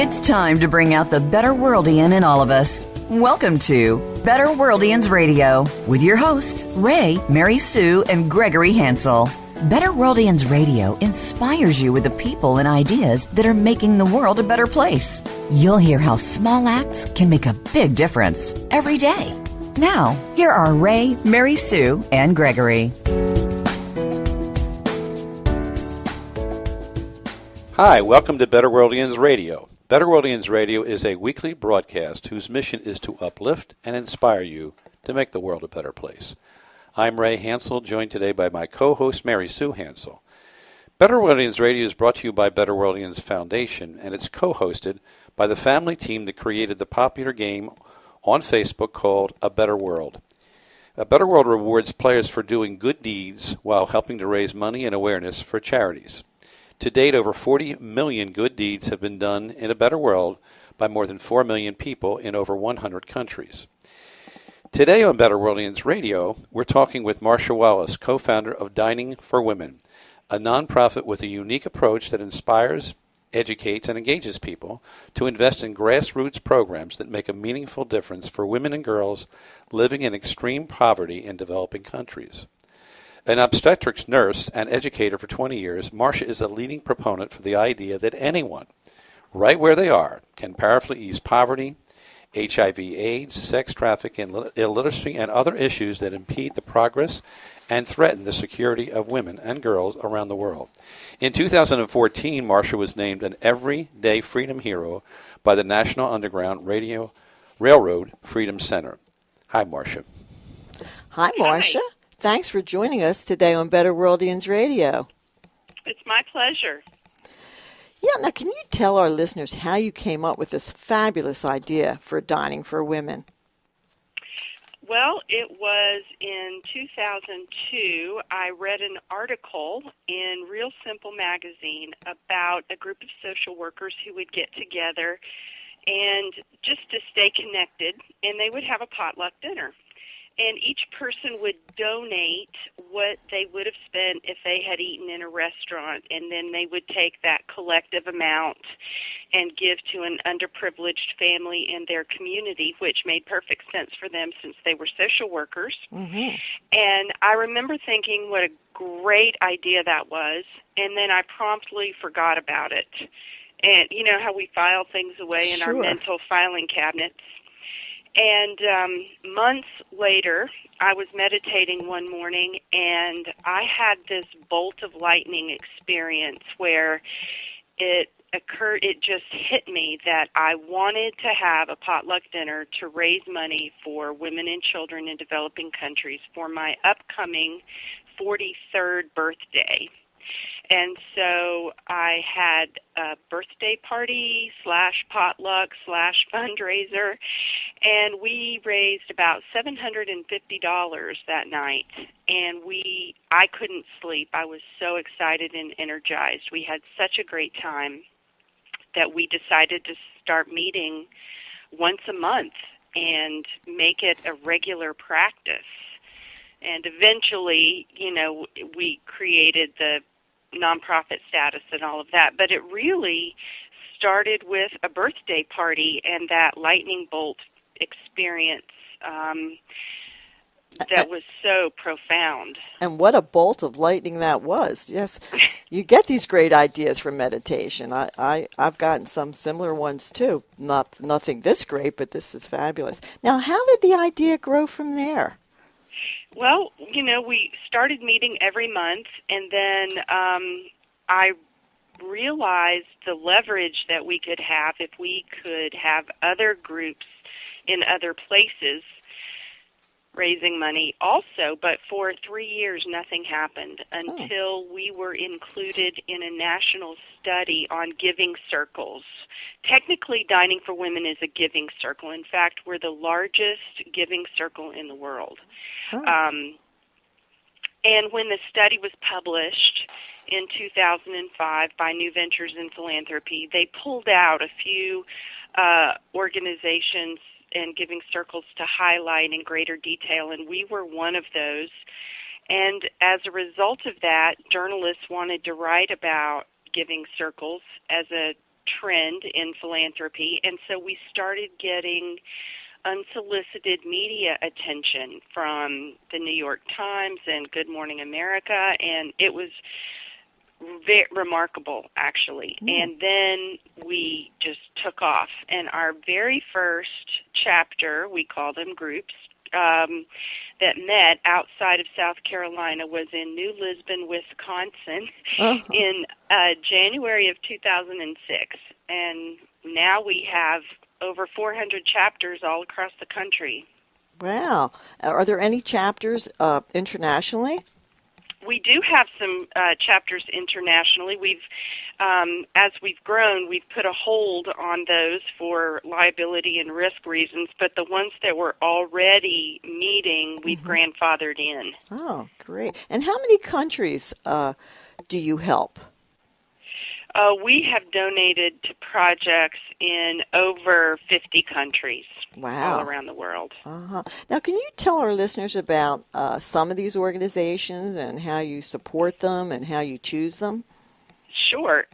It's time to bring out the BetterWorldian in all of us. Welcome to BetterWorldians Radio with your hosts, Ray, Mary Sue, and Gregory Hansel. BetterWorldians Radio inspires you with the people and ideas that are making the world a better place. You'll hear how small acts can make a big difference every day. Now, here are Ray, Mary Sue, and Gregory. Hi, welcome to BetterWorldians Radio. BetterWorldians Radio is a weekly broadcast whose mission is to uplift and inspire you to make the world a better place. I'm Ray Hansel, joined today by my co-host Mary Sue Hansel. BetterWorldians Radio is brought to you by BetterWorldians Foundation, and it's co-hosted by the family team that created the popular game on Facebook called A Better World. A Better World rewards players for doing good deeds while helping to raise money and awareness for charities. To date, over 40 million good deeds have been done in a better world by more than 4 million people in over 100 countries. Today on BetterWorldians Radio, we're talking with Marsha Wallace, co-founder of Dining for Women, a nonprofit with a unique approach that inspires, educates, and engages people to invest in grassroots programs that make a meaningful difference for women and girls living in extreme poverty in developing countries. An obstetrics nurse and educator for 20 years, Marsha is a leading proponent for the idea that anyone, right where they are, can powerfully ease poverty, HIV-AIDS, sex trafficking, illiteracy, and other issues that impede the progress and threaten the security of women and girls around the world. In 2014, Marsha was named an Everyday Freedom Hero by the National Underground Railroad Freedom Center. Hi, Marsha. Hi, Marsha. Hi. Thanks for joining us today on BetterWorldians Radio. It's my pleasure. Yeah, now can you tell our listeners how you came up with this fabulous idea for Dining for Women? Well, it was in 2002. I read an article in Real Simple magazine about a group of social workers who would get together and just to stay connected, and they would have a potluck dinner. And each person would donate what they would have spent if they had eaten in a restaurant, and then they would take that collective amount and give to an underprivileged family in their community, which made perfect sense for them since they were social workers. Mm-hmm. And I remember thinking what a great idea that was, and then I promptly forgot about it. And you know how we file things away in our mental filing cabinets? And months later, I was meditating one morning, and I had this bolt of lightning experience where it just hit me that I wanted to have a potluck dinner to raise money for women and children in developing countries for my upcoming 43rd birthday. And so I had a birthday party / potluck / fundraiser, and we raised about $750 that night. And I couldn't sleep. I was so excited and energized. We had such a great time that we decided to start meeting once a month and make it a regular practice. And eventually, we created the nonprofit status and all of that, but it really started with a birthday party and that lightning bolt experience that was so profound. And what a bolt of lightning that was. Yes, you get these great ideas from meditation. I've gotten some similar ones too. Nothing this great, but this is fabulous. Now, how did the idea grow from there? Well, we started meeting every month, and then I realized the leverage that we could have if we could have other groups in other places raising money also. But for 3 years, nothing happened until we were included in a national study on giving circles. Technically, Dining for Women is a giving circle. In fact, we're the largest giving circle in the world. And when the study was published in 2005 by New Ventures in Philanthropy, they pulled out a few organizations and giving circles to highlight in greater detail, and we were one of those. And as a result of that, journalists wanted to write about giving circles as a trend in philanthropy, and so we started getting unsolicited media attention from the New York Times and Good Morning America, and it was very remarkable, actually. And then we just took off, and our very first chapter, we call them groups, that met outside of South Carolina was in New Lisbon, Wisconsin, in January of 2006. And now we have over 400 chapters all across the country. Wow. Are there any chapters internationally? We do have some chapters internationally. We've, as we've grown, we've put a hold on those for liability and risk reasons, but the ones that were already meeting, we've grandfathered in. Oh, great. And how many countries do you help? We have donated to projects in over 50 countries all around the world. Now, can you tell our listeners about some of these organizations and how you support them and how you choose them? Sure.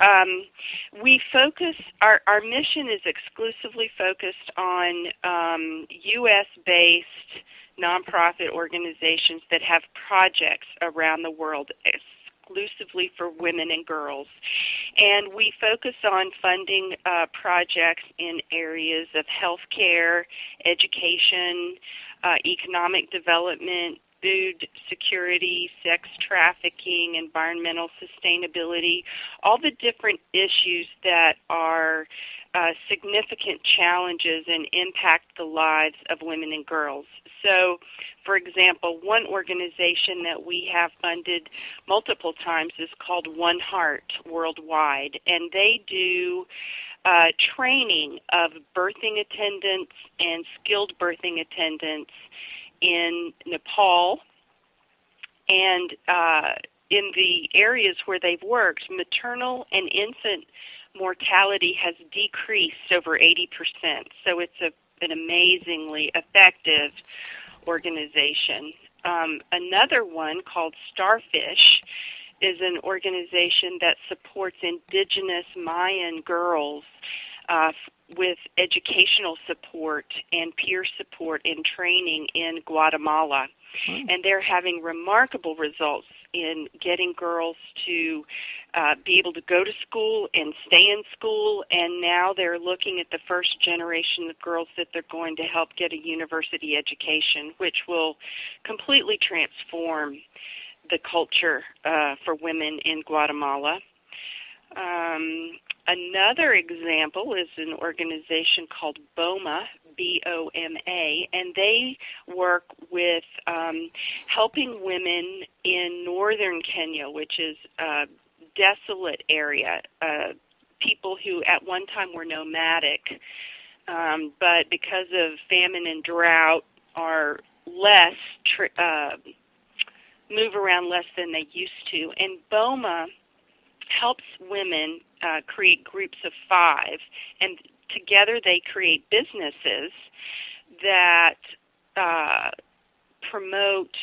We focus, our mission is exclusively focused on U.S.-based nonprofit organizations that have projects around the world exclusively for women and girls. And we focus on funding projects in areas of healthcare, education, economic development, food security, sex trafficking, environmental sustainability, all the different issues that are significant challenges and impact the lives of women and girls. So, for example, one organization that we have funded multiple times is called One Heart Worldwide, and they do training of birthing attendants and skilled birthing attendants in Nepal, and in the areas where they've worked, maternal and infant mortality has decreased over 80%. So it's an amazingly effective organization. Another one called Starfish is an organization that supports indigenous Mayan girls with educational support and peer support and training in Guatemala. And they're having remarkable results in getting girls to be able to go to school and stay in school, and now they're looking at the first generation of girls that they're going to help get a university education, which will completely transform the culture for women in Guatemala. Another example is an organization called BOMA, B-O-M-A, and they work with helping women in northern Kenya, which is a desolate area, people who at one time were nomadic, but because of famine and drought are less, move around less than they used to. And BOMA helps women create groups of 5, and together they create businesses that promote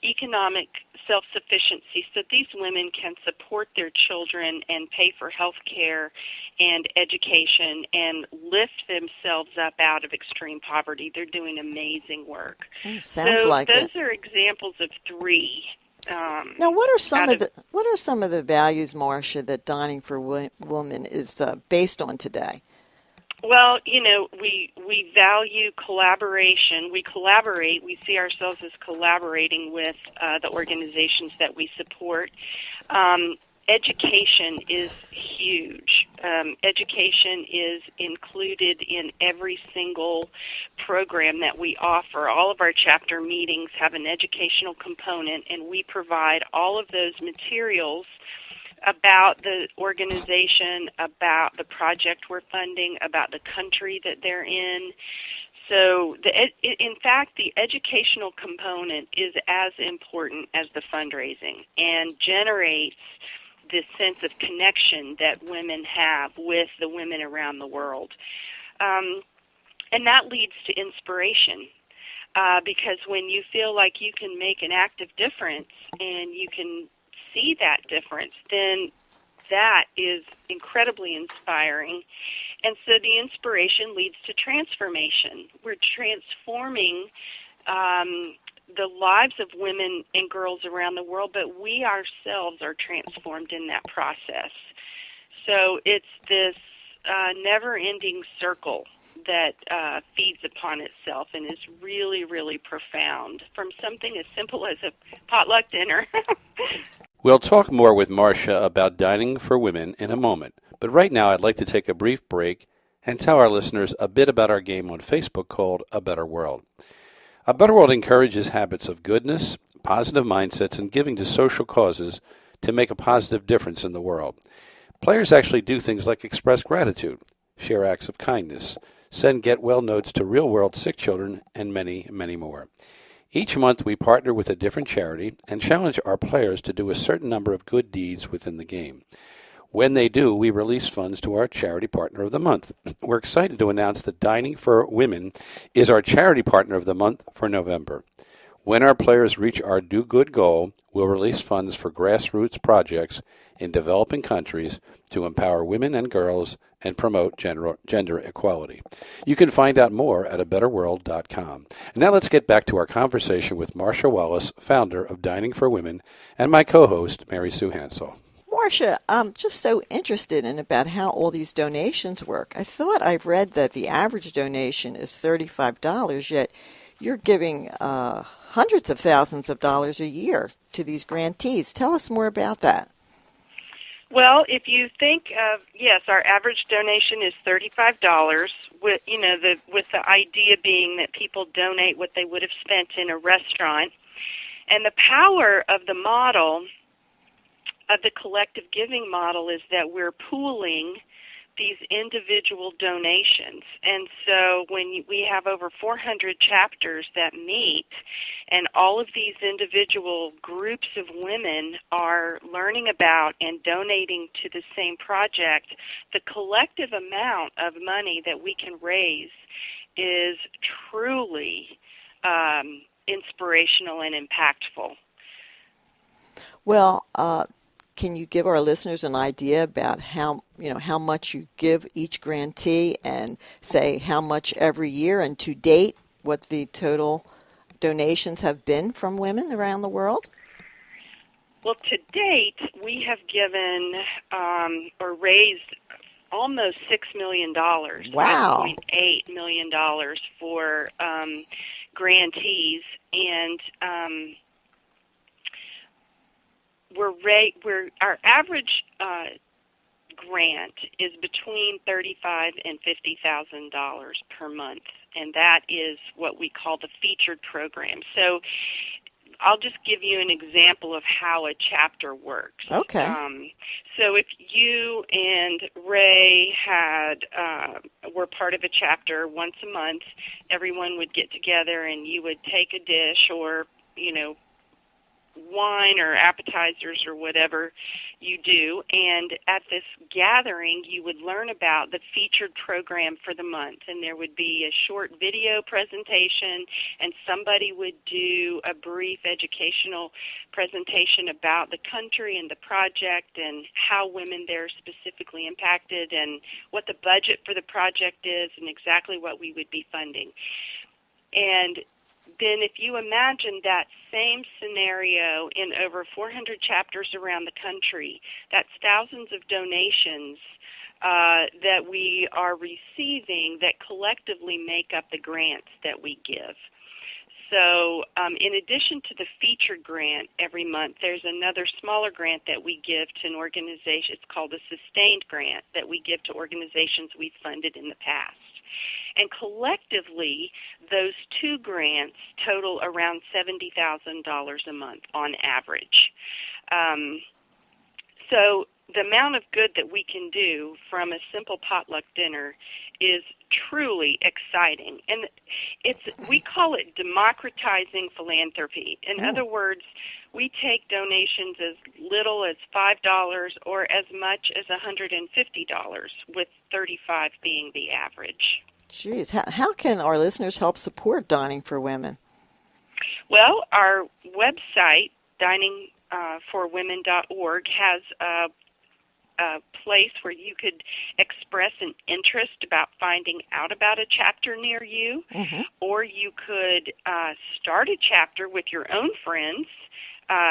economic self-sufficiency so these women can support their children and pay for health care and education and lift themselves up out of extreme poverty. They're doing amazing work. Sounds like it. Those are examples of 3. Now, what are some of the values, Marsha, that Dining for Women is based on today? Well, we value collaboration. We collaborate. We see ourselves as collaborating with the organizations that we support. Education is huge. Education is included in every single program that we offer. All of our chapter meetings have an educational component, and we provide all of those materials about the organization, about the project we're funding, about the country that they're in. So, in fact, the educational component is as important as the fundraising and generates this sense of connection that women have with the women around the world. And that leads to inspiration, because when you feel like you can make an active difference and you can see that difference, then that is incredibly inspiring. And so the inspiration leads to transformation. We're transforming the lives of women and girls around the world, but we ourselves are transformed in that process. So it's this never-ending circle that feeds upon itself and is really, really profound, from something as simple as a potluck dinner. We'll talk more with Marsha about dining for women in a moment, but right now I'd like to take a brief break and tell our listeners a bit about our game on Facebook called A Better World. A Better World encourages habits of goodness, positive mindsets, and giving to social causes to make a positive difference in the world. Players actually do things like express gratitude, share acts of kindness, send get-well notes to real-world sick children, and many, many more. Each month we partner with a different charity and challenge our players to do a certain number of good deeds within the game. When they do, we release funds to our Charity Partner of the Month. We're excited to announce that Dining for Women is our Charity Partner of the Month for November. When our players reach our Do Good goal, we'll release funds for grassroots projects in developing countries to empower women and girls and promote gender equality. You can find out more at abetterworld.com. Now let's get back to our conversation with Marsha Wallace, founder of Dining for Women, and my co-host, Mary Sue Hansel. Marsha, I'm just so interested in about how all these donations work. I thought I've read that the average donation is $35, yet you're giving hundreds of thousands of dollars a year to these grantees. Tell us more about that. Well, if you think of, yes, our average donation is $35, with the idea being that people donate what they would have spent in a restaurant. And the power of the model, of the collective giving model, is that we're pooling these individual donations. And so when we have over 400 chapters that meet, and all of these individual groups of women are learning about and donating to the same project, the collective amount of money that we can raise is truly inspirational and impactful. Well, can you give our listeners an idea about how much you give each grantee, and say how much every year, and to date what the total donations have been from women around the world? Well, to date, we have given or raised almost $6 million. Wow. $5.8 million for grantees, and our average grant is between $35,000 and $50,000 per month, and that is what we call the featured program. So I'll just give you an example of how a chapter works. Okay. So if you and Ray were part of a chapter once a month, everyone would get together and you would take a dish or, wine or appetizers or whatever you do, and at this gathering you would learn about the featured program for the month, and there would be a short video presentation, and somebody would do a brief educational presentation about the country and the project and how women there are specifically impacted and what the budget for the project is and exactly what we would be funding. And then if you imagine that same scenario in over 400 chapters around the country, that's thousands of donations that we are receiving that collectively make up the grants that we give. So in addition to the featured grant every month, there's another smaller grant that we give to an organization. It's called a sustained grant that we give to organizations we've funded in the past. And collectively, those two grants total around $70,000 a month on average. So the amount of good that we can do from a simple potluck dinner is truly exciting. And we call it democratizing philanthropy. In other words, we take donations as little as $5 or as much as $150, with $35 being the average. Jeez, how can our listeners help support Dining for Women? Well, our website, diningforwomen.org, has a place where you could express an interest about finding out about a chapter near you, or you could start a chapter with your own friends.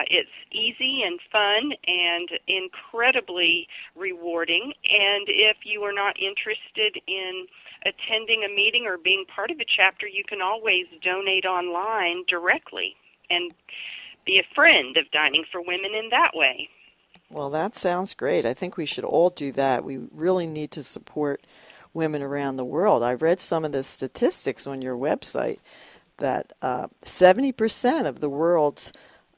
It's easy and fun and incredibly rewarding. And if you are not interested in attending a meeting or being part of a chapter, you can always donate online directly and be a friend of Dining for Women in that way. Well, that sounds great. I think we should all do that. We really need to support women around the world. I read some of the statistics on your website that 70% of the world's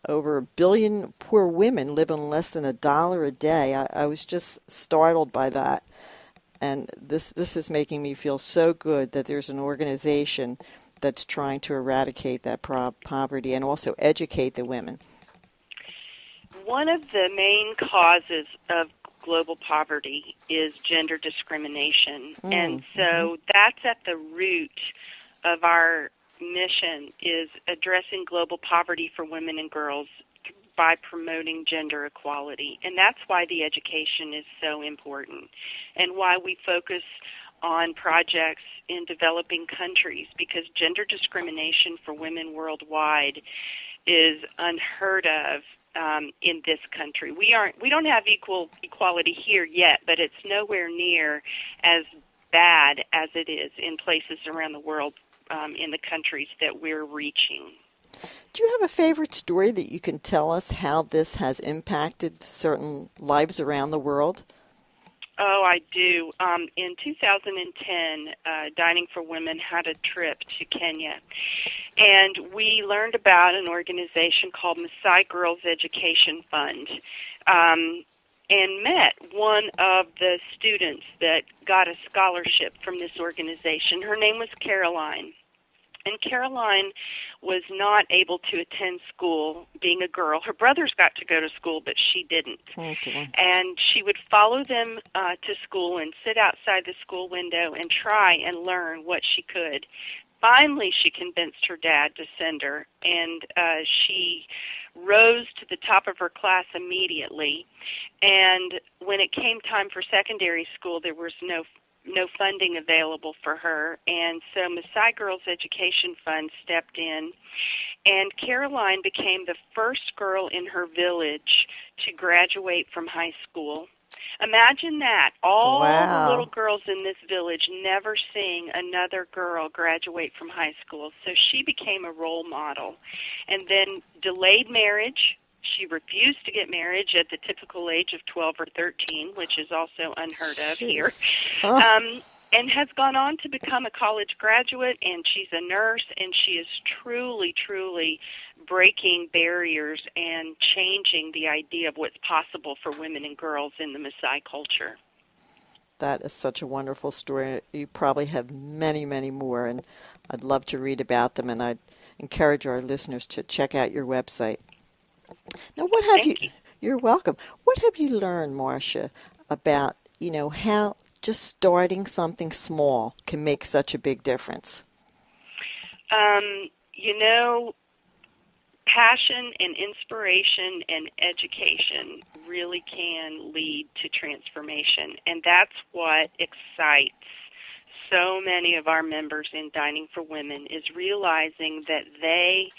over 1 billion poor women live on less than $1 a day. I was just startled by that. And this is making me feel so good that there's an organization that's trying to eradicate that poverty and also educate the women. One of the main causes of global poverty is gender discrimination. And so that's at the root of our mission, is addressing global poverty for women and girls by promoting gender equality. And that's why the education is so important and why we focus on projects in developing countries, because gender discrimination for women worldwide is unheard of in this country. We don't have equality here yet, but it's nowhere near as bad as it is in places around the world, in the countries that we're reaching. Do you have a favorite story that you can tell us how this has impacted certain lives around the world? Oh, I do. In 2010, Dining for Women had a trip to Kenya, and we learned about an organization called Maasai Girls Education Fund, and met one of the students that got a scholarship from this organization. Her name was Caroline. And Caroline was not able to attend school, being a girl. Her brothers got to go to school, but she didn't. Okay. And she would follow them to school and sit outside the school window and try and learn what she could. Finally, she convinced her dad to send her, and she rose to the top of her class immediately. And when it came time for secondary school, there was no funding available for her, and so Maasai Girls Education Fund stepped in, and Caroline became the first girl in her village to graduate from high school. Imagine that, all the little girls in this village never seeing another girl graduate from high school. So she became a role model, and then delayed marriage. She refused to get married at the typical age of 12 or 13, which is also unheard of here, and has gone on to become a college graduate, and she's a nurse, and she is truly, truly breaking barriers and changing the idea of what's possible for women and girls in the Maasai culture. That is such a wonderful story. You probably have many, many more, and I'd love to read about them, and I'd encourage our listeners to check out your website. Now, what have you? You're welcome. What have you learned, Marsha, about how just starting something small can make such a big difference? Passion and inspiration and education really can lead to transformation, and that's what excites so many of our members in Dining for Women, is realizing that they,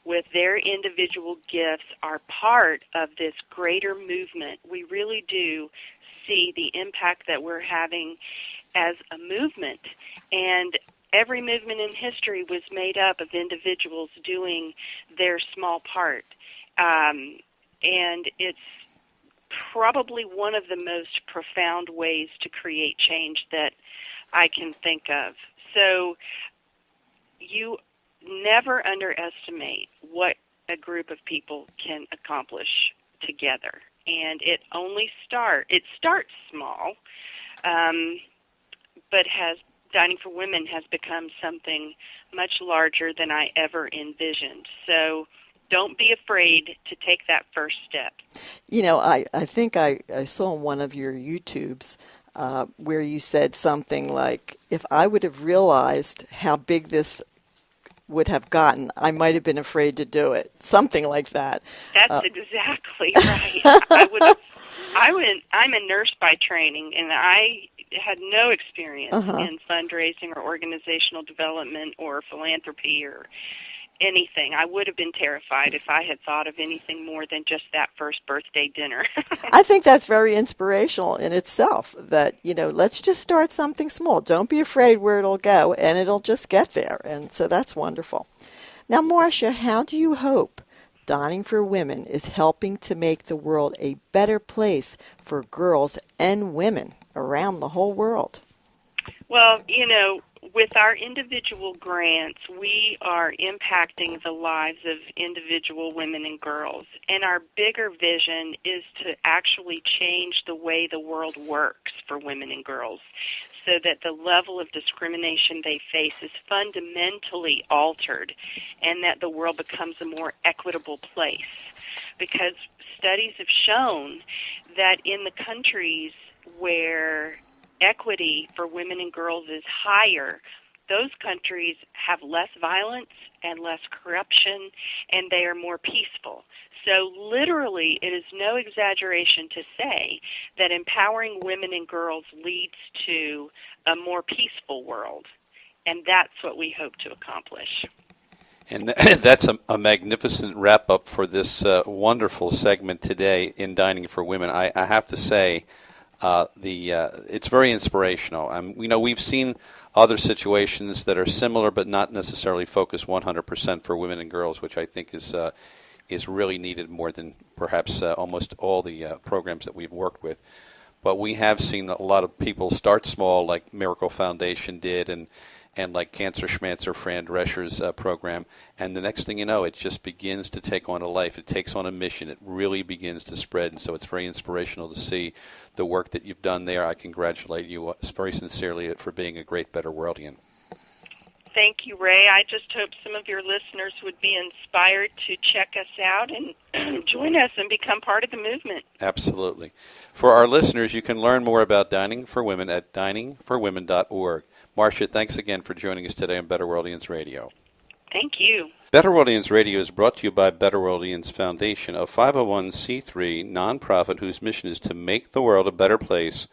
with their individual gifts, are part of this greater movement. We really do see the impact that we're having as a movement. And every movement in history was made up of individuals doing their small part. And it's probably one of the most profound ways to create change that I can think of. So you never underestimate what a group of people can accomplish together. And it starts small, but Dining for Women has become something much larger than I ever envisioned. So don't be afraid to take that first step. I think I saw on one of your YouTubes where you said something like, if I would have realized how big this would have gotten, I might have been afraid to do it. Something like that. That's exactly right. I I'm a nurse by training, and I had no experience in fundraising or organizational development or philanthropy or anything. I would have been terrified if I had thought of anything more than just that first birthday dinner. I think that's very inspirational in itself, that, let's just start something small. Don't be afraid where it'll go, and it'll just get there. And so that's wonderful. Now, Marsha, how do you hope Dining for Women is helping to make the world a better place for girls and women around the whole world? Well, with our individual grants, we are impacting the lives of individual women and girls. And our bigger vision is to actually change the way the world works for women and girls, so that the level of discrimination they face is fundamentally altered and that the world becomes a more equitable place. Because studies have shown that in the countries where equity for women and girls is higher, those countries have less violence and less corruption, and they are more peaceful. So literally, it is no exaggeration to say that empowering women and girls leads to a more peaceful world, and that's what we hope to accomplish. And that's a magnificent wrap-up for this wonderful segment today in Dining for Women. I have to say, it's very inspirational. We've seen other situations that are similar but not necessarily focused 100% for women and girls, which I think is really needed more than perhaps almost all the programs that we've worked with. But we have seen a lot of people start small, like Miracle Foundation did, and like Cancer Schmancer, Fran Drescher's program, and the next thing you know, it just begins to take on a life. It takes on a mission. It really begins to spread, and so it's very inspirational to see the work that you've done there. I congratulate you very sincerely for being a great BetterWorldian. Thank you, Ray. I just hope some of your listeners would be inspired to check us out and join us and become part of the movement. Absolutely. For our listeners, you can learn more about Dining for Women at diningforwomen.org. Marsha, thanks again for joining us today on BetterWorldians Radio. Thank you. BetterWorldians Radio is brought to you by BetterWorldians Foundation, a 501c3 nonprofit whose mission is to make the world a better place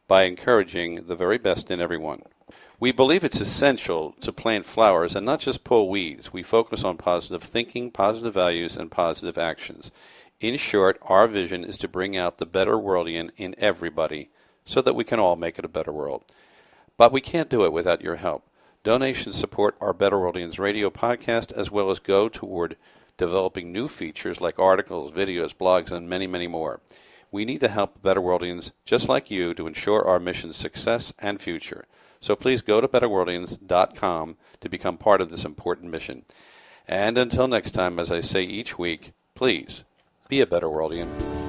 by encouraging the very best in everyone. We believe it's essential to plant flowers and not just pull weeds. We focus on positive thinking, positive values, and positive actions. In short, our vision is to bring out the BetterWorldian in everybody so that we can all make it a better world. But we can't do it without your help. Donations support our BetterWorldians Radio podcast, as well as go toward developing new features like articles, videos, blogs, and many, many more. We need the help of BetterWorldians just like you to ensure our mission's success and future. So please go to BetterWorldians.com to become part of this important mission. And until next time, as I say each week, please be a BetterWorldian.